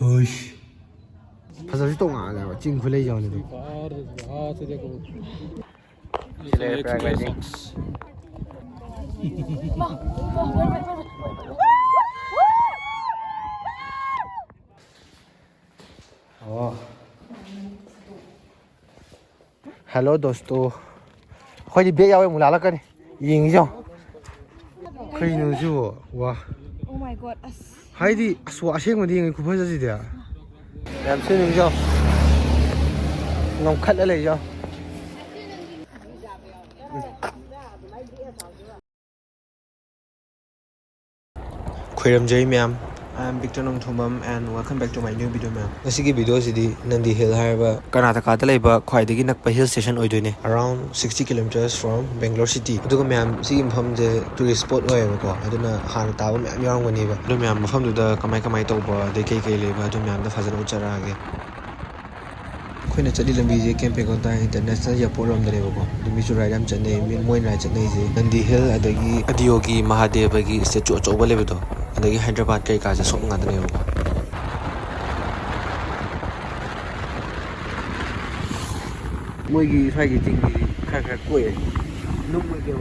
Hush. Pasal itu nggak ada, cing kulai jauh itu. Sila paragliding. Oh. Hello दोस्तों. खोई bag यावे मुला लगा ने. यिंग जाओ. खोई नुजु वाह. Oh my god. हाइदी असवा अशेंग मदी यिंग कुफा जासी दिया. याम से यिंग जाओ. नम खत ले जाओ. Khairam Jai ma'am. I am VicTraa and welcome back to my new video ma'am. This video is Nandi Hills Karnataka hill station around 60 kilometers from Bangalore city. Aduga ma'am tourist spot aduna hana taba ma'am yarangwani ba. Adu ma'am mafamduda kamai tawba de kai leba adu ma'am da fazana ucharage. Khoi na chali lambi je camping on international airport rom dane ba. Dumi ride am chane min moin ride chane je Nandi Hill adagi Adiogi Mahadeva gi statue achoba lebedo. Adagi Hyderabad kai ka je sok ngadane ba. Moi gi sai gi ting gi kha koi num moi ge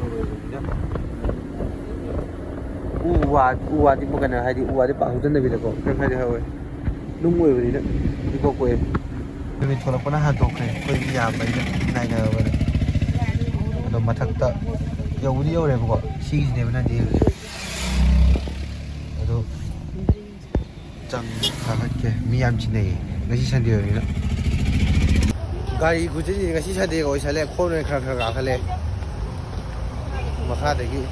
ba uwa di bukana haidi uwa di pa hudan nabi ko kha di hawe num moi bani na di ko koi Kami thola puna hato kre koi ya bai nai na ba ado mathak ta yawuri yawre ba ko si ne bana di ado chang kha ke miyam chi nei ngasi san de ni na gari gu ji ngasi sa de ko sa le khon ne kha ga khale makha de gi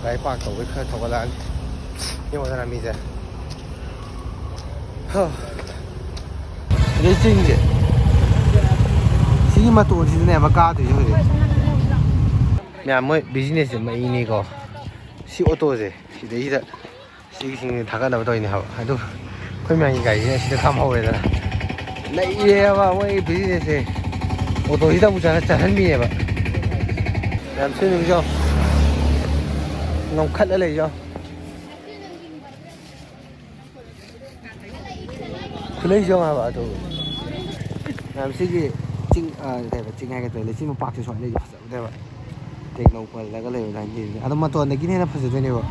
gai pa ko bai kha thawala ni mo na mi ja ha Racing je. Sini matu sini ni apa kau tu je. Ni amoi business je, mai ini ko. Si auto je. Si dah ida. Si sini thaga dah betul ini hawa. Aduh, kau mai ini gaya si dah kam hawa dah. Lai ye apa, moi business je. Auto ida bukan cahan ni apa. Nam sini ni jo. Ngom kat lagi jo. Kulai jo apa tu. Nam sini cing cing hai cái cing pak se soalnya je pasal ba tek no pal la ga le na ni ado ma to na gine na phase de ne ba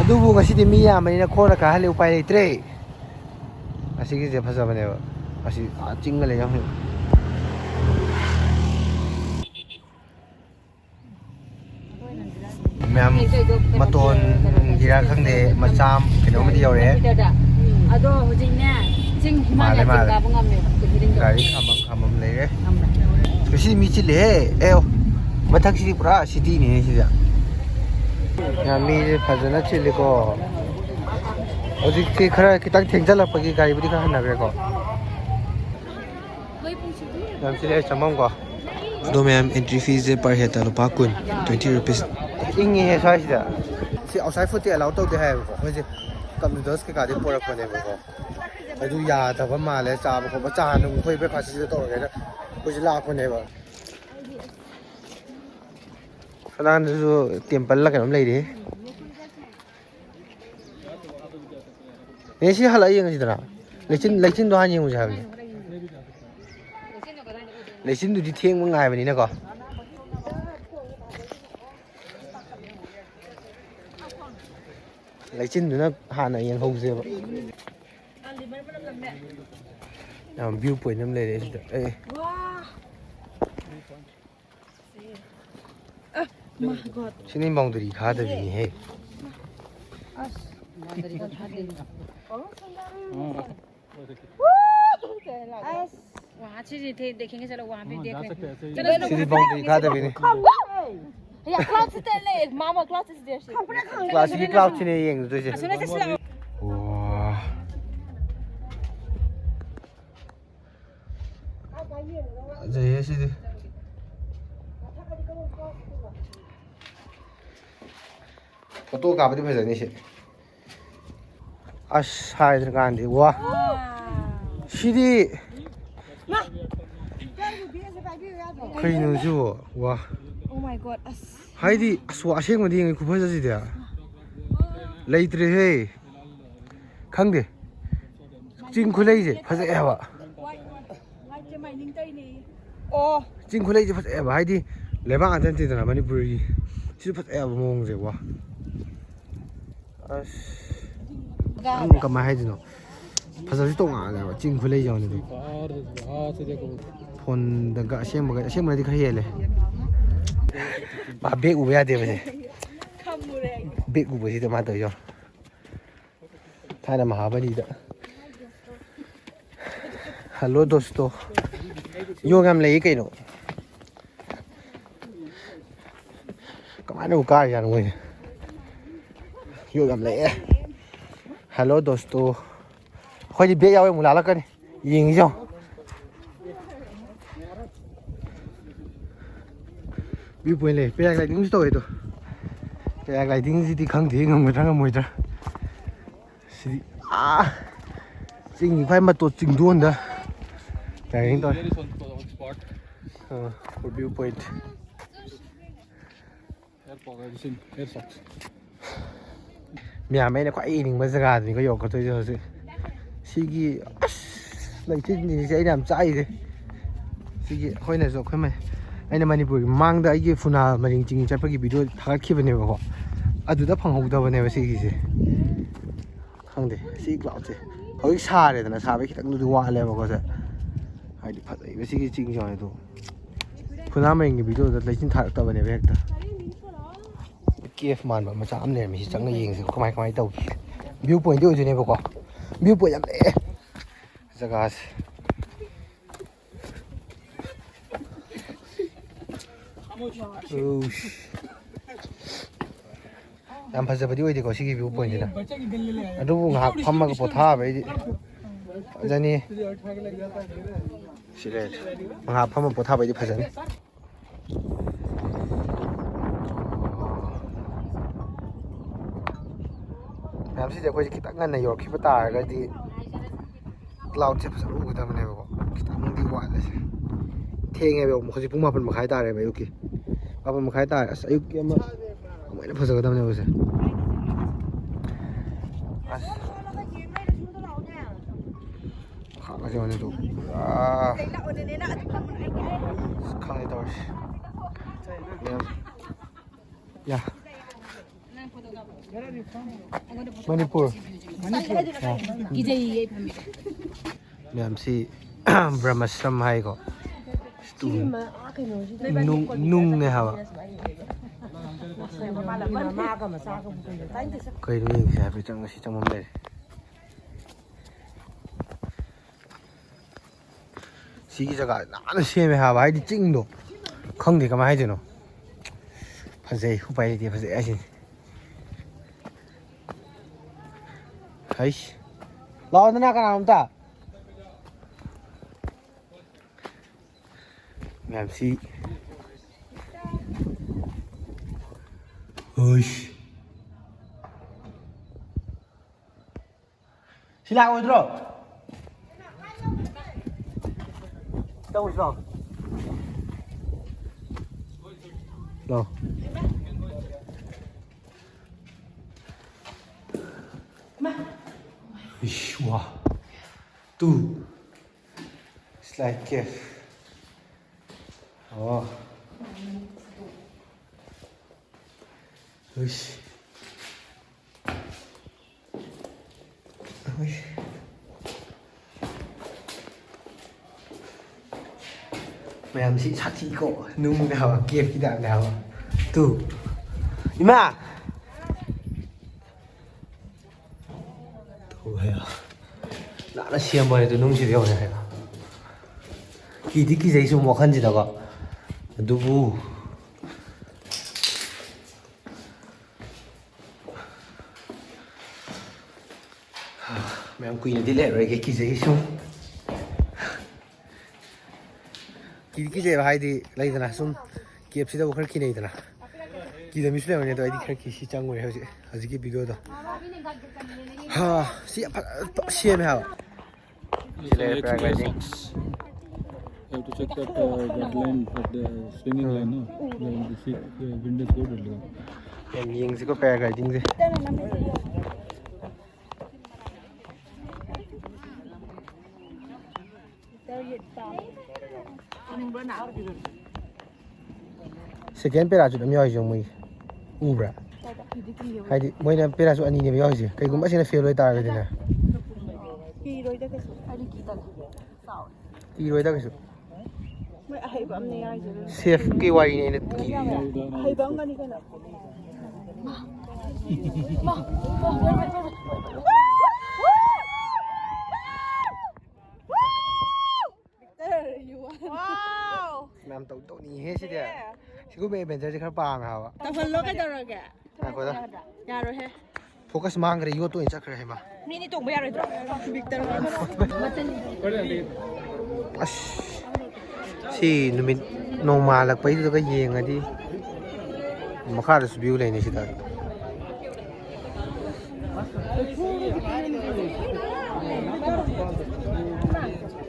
adu bu ngasi de mi ya mani na khona ka hale upai le tre asi gi je phasa ba ne ba asi cing ga le jang ma'am maton gira khang de macham keno ma di yaw re ado hojing ne cing himala ka ba ngam ne gari khamam le re kasi mi chi le eo mathak si pura city ni si ja ya mi phajana chi le ko ojik ke khara kitang thengjalak pagi gari budi ka hana re ko nam si le chamam ko do ma'am entry fees per head lupa kun 20 rupees ingi he sai si da si outside food allow to de hai ko hoje computers ke ka de pora ko ne ko adu ya da ba ma le cha ba ko ba cha nu khoi be phasi de to re da ko ji la ko ne ba Sadan tu temple la kan lai de ne si hala yeng si da lechin do han yeng mu ja ba lechin du di theng mu ngai ba ni na ko lechin du na hana yeng hou je ba view point nam le de eh My god. sini boundary kha da ni he boundary ka kha de वहाँ चीज़ थे देखेंगे चलो वहाँ भी देख लें चलो sini boundary kha da ni या क्लाउड से ले मामा क्लाउड से देश class ki cloud sini yeng du je wow je si de photo ka ba di phai ni se ash hai der kan di wa sidi kai nu ju wa oh my god haidi aswa asheng ma di ngai ku phaja ji dia leitre he khang de Chinh khulei phát dễ hả? Chinh khulei phát dễ hả? Hay đi lấy băng anh trên là Manipuri. Chứ phát dễ hả mong gì quá. Anh cầm mai hay gì nó? Phát dễ tông à là chinh khulei rồi này. Phone đằng cả xem mà đi khai hele. Bà biết u bây giờ vậy. Biết u bây giờ mà tới rồi. Thay là mà đi đó. Hello dosto. Yo ngam lấy cái nó. Các bạn đâu cài ra rồi. Yo ngam lấy. Hello dosto. Khôi đi biết nhau em muốn làm cái này. Yên chứ. View point này, bây giờ lại đứng tôi rồi. Bây giờ lại đứng gì thì không thể ngầm người ta ngầm người ta. À, chính phải mà tổ chức luôn đó. Đấy thôi. For view point. Mẹ mấy nó quậy nhìn mà ra thì có dọc có tôi giờ gì. Sigi, lại chứ nhìn sẽ làm trái gì. Sigi, khôi này rồi khôi mày. Anh em Manipuri mang đã cái phuna mà chính chắc phải cái video thắt khi bên này vào. À tụi ta phăng hậu đâu bên này Sigi gì. Không để Sigi lão chứ. Hơi xa đấy, nó xa với cái thằng nó lên vào coi sẽ. Hay đi phát đấy, với Sigi chính rồi thôi. Phuna mình cái video lấy chính thắt tao bên này về ta. Kia màn mà chạm này mình chẳng có gì không ai đâu. View point đâu chứ này vào. View point lắm đấy. Zagas. Nam phải giờ đi có cái view point gì nè. Anh đúng ngạc phàm mà cái bộ tháp vậy. Giờ này. Xí lệ. Ngạc phàm mà bộ tháp vậy thì phải giờ. Nam sĩ देखो कि तक ना your की पता है कि cloud से फसल उगता मैंने वो कितना मंदी हुआ है ठेंगे वो मुझे पुमा पर मखाई तार है भाई ओके अब मखाई तार अयुक के मैंने फसल करता मैंने उसे खाना चाहिए तो खाने तो या Manipur. Ma'am si Brahmasram hai ko. Nung ne hawa. Kai ni sa pe chang si chang mamle. Si ki jaga na se me hawa hai di ching do. Khong di ka ma hai je no. Phase hu pai di phase ai sin. Hey, lao nó na cái nào không ta? Làm gì? Ôi, xin lỗi rồi. Đâu rồi? Đâu? Wow, tu, slide kef. Oh, uish, uish. Mày làm gì sát chị cậu nung nào kef cái đạn nào tu, ima. 나라 시험번에도 농지 배우네 내가 기디기 제이스 뭐 한지다가 누구 매운 quỳ đi lẹ rồi cái kỳ giấy xuống kỳ giấy vào hai đi lấy ra xuống kiếp sĩ đâu có khi này ra kỳ đó mình sẽ làm này đi khi sĩ trang ngồi hay gì cái video đó ha sĩ xem hả You have to check that that line of the swinging line, no? The seat, the wind is good. Em nhìn sẽ có paragliding gì? Second parachute am yawi jong moi ubra haidi moina parachute ani ne yawi je kai gum asina fail oi tar ga dina ki roi da kesu ali ki ta sao ki roi da kesu moi ai bam ne yawi je safe ki wari ne ki ai bam ga ni kana ma Wow! Ma'am, tau ni he si dia. Si ko be benzer khar pa ma hawa. Ta phalo ka daraga. Na ko da. Yaro he. Focus mang re yo to in chakra he ma. Ni tong ba yaro dro. VicTraa. As. Si numit nong malak pa ito ka yeng adi. Makara su view lai ni si da.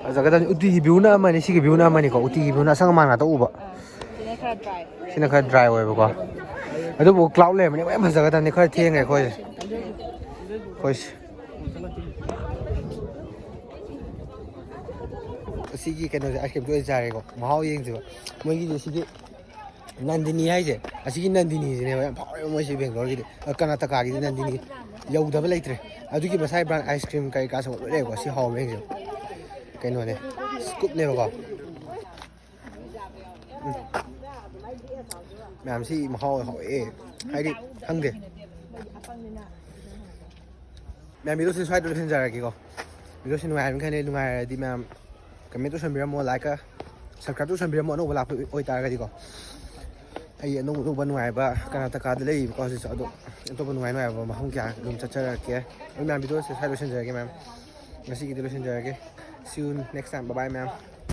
Azagatan uti view na mani si view na mani ko uti view na sang mang na to uba. Sina kha dry oi ba ko. Adu bo cloud le mani wa mazagatan ni kha theng ai khoi. Khoi. Sigi keno ice cream to jare ko mahau yeng jiba. Moi gi sigi Nandini hai je. Asigi Nandini ne ba phau mo si Bangalore gi Karnataka gi Nandini yau da ba leitre. Adu gi basai brand ice cream kai ka so le ko si hau yeng je. Keno ne scoop ne ba ko. Ma'am si mahau hau hai di hang de. Ma'am video si swai do sen jara ki ko. Video si nuai kan ne nuai di ma'am comment to sambira mo like subscribe to sambira mo no wala oi tar ga di ko. Ai no no ba nuai ba Karnataka da lei ko si so do to ba nuai nuai ba ma hong kya lum cha cha ke. Ma'am video si swai do sen jara ki ma'am. Ngasi ki do sen jara ki. See you next time. Bye bye ma'am.